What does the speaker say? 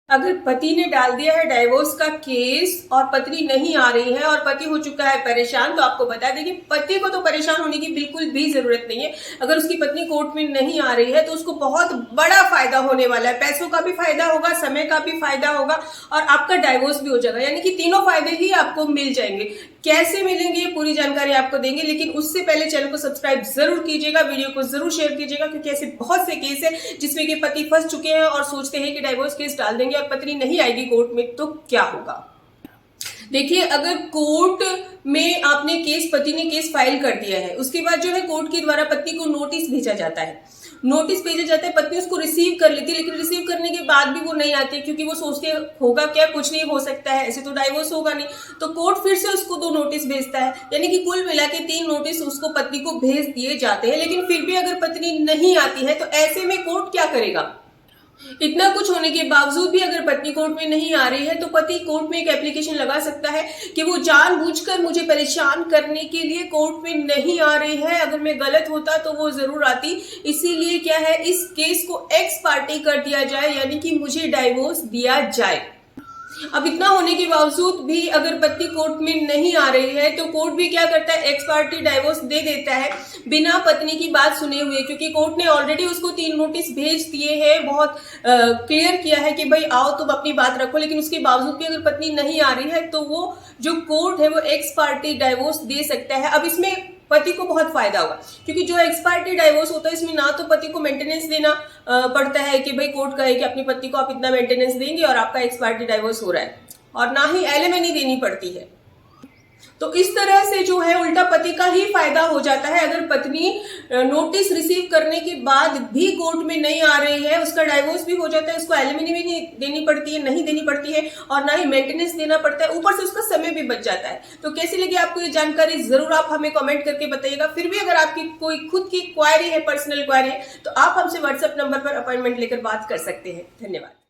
अगर पति ने डाल दिया है डाइवोर्स का केस और पत्नी नहीं आ रही है और पति हो चुका है परेशान, तो आपको बता दें कि पति को तो परेशान होने की बिल्कुल भी जरूरत नहीं है। अगर उसकी पत्नी कोर्ट में नहीं आ रही है तो उसको बहुत बड़ा फायदा होने वाला है। पैसों का भी फायदा होगा, समय का भी फायदा होगा और आपका डाइवोर्स भी हो जाएगा। यानी कि तीनों फायदे ही आपको मिल जाएंगे। कैसे मिलेंगे ये पूरी जानकारी आपको देंगे, लेकिन उससे पहले चैनल को सब्सक्राइब जरूर कीजिएगा, वीडियो को जरूर शेयर कीजिएगा, क्योंकि ऐसे बहुत से केस है जिसमें कि पति फंस चुके हैं और सोचते हैं कि डाइवोर्स केस डाल देंगे और पत्नी नहीं आएगी कोर्ट में तो क्या होगा। देखिए, अगर कोर्ट में आपने पति ने केस फाइल कर दिया है, उसके बाद जो है कोर्ट के द्वारा पत्नी को नोटिस भेजा जाता है। नोटिस भेजा जाता है, पत्नी उसको रिसीव कर लेती है, लेकिन रिसीव करने के बाद भी वो नहीं आती, क्योंकि वो सोचती है होगा क्या, कुछ नहीं हो सकता है, ऐसे तो डाइवोर्स होगा नहीं। तो कोर्ट फिर से उसको 2 नोटिस भेजता है, यानी कि कुल मिला के 3 नोटिस उसको पत्नी को भेज दिए जाते हैं। लेकिन फिर भी अगर पत्नी नहीं आती है तो ऐसे में कोर्ट क्या करेगा। इतना कुछ होने के बावजूद भी अगर पत्नी कोर्ट में नहीं आ रही है तो पति कोर्ट में एक एप्लीकेशन लगा सकता है कि वो जानबूझकर मुझे परेशान करने के लिए कोर्ट में नहीं आ रही है। अगर मैं गलत होता तो वो जरूर आती, इसीलिए क्या है, इस केस को एक्स पार्टी कर दिया जाए, यानी कि मुझे डाइवोर्स दिया जाए। अब इतना होने के बावजूद भी अगर पत्नी कोर्ट में नहीं आ रही है तो कोर्ट भी क्या करता है, एक्स पार्टी डाइवोर्स दे देता है बिना पत्नी की बात सुने हुए, क्योंकि कोर्ट ने ऑलरेडी उसको 3 नोटिस भेज दिए हैं, बहुत क्लियर किया है कि भाई आओ तुम अपनी बात रखो। लेकिन उसके बावजूद भी अगर पत्नी नहीं आ रही है तो वो जो कोर्ट है वो एक्स पार्टी डाइवोर्स दे सकता है। अब इसमें पति को बहुत फायदा होगा, क्योंकि जो एक्स पार्टी डाइवोर्स होता है इसमें ना तो पति को मेंटेनेंस देना पड़ता है कि भाई कोर्ट कहे कि अपनी पत्नी को आप इतना मेंटेनेंस देंगे और आपका एक्स पार्टी डाइवोर्स हो रहा है, और ना ही एलिमनी देनी पड़ती है। तो इस तरह से जो है उल्टा पति का ही फायदा हो जाता है। अगर पत्नी नोटिस रिसीव करने के बाद भी कोर्ट में नहीं आ रही है, उसका डाइवोर्स भी हो जाता है, उसको एलिमनी भी नहीं देनी पड़ती है और ना ही मेंटेनेंस देना पड़ता है, ऊपर से उसका समय भी बच जाता है। तो कैसी लगी आपको ये जानकारी, जरूर आप हमें कमेंट करके बताइएगा। फिर भी अगर आपकी कोई खुद की क्वायरी है, पर्सनल क्वायरी है, तो आप हमसे व्हाट्सएप नंबर पर अपॉइंटमेंट लेकर बात कर सकते हैं। धन्यवाद।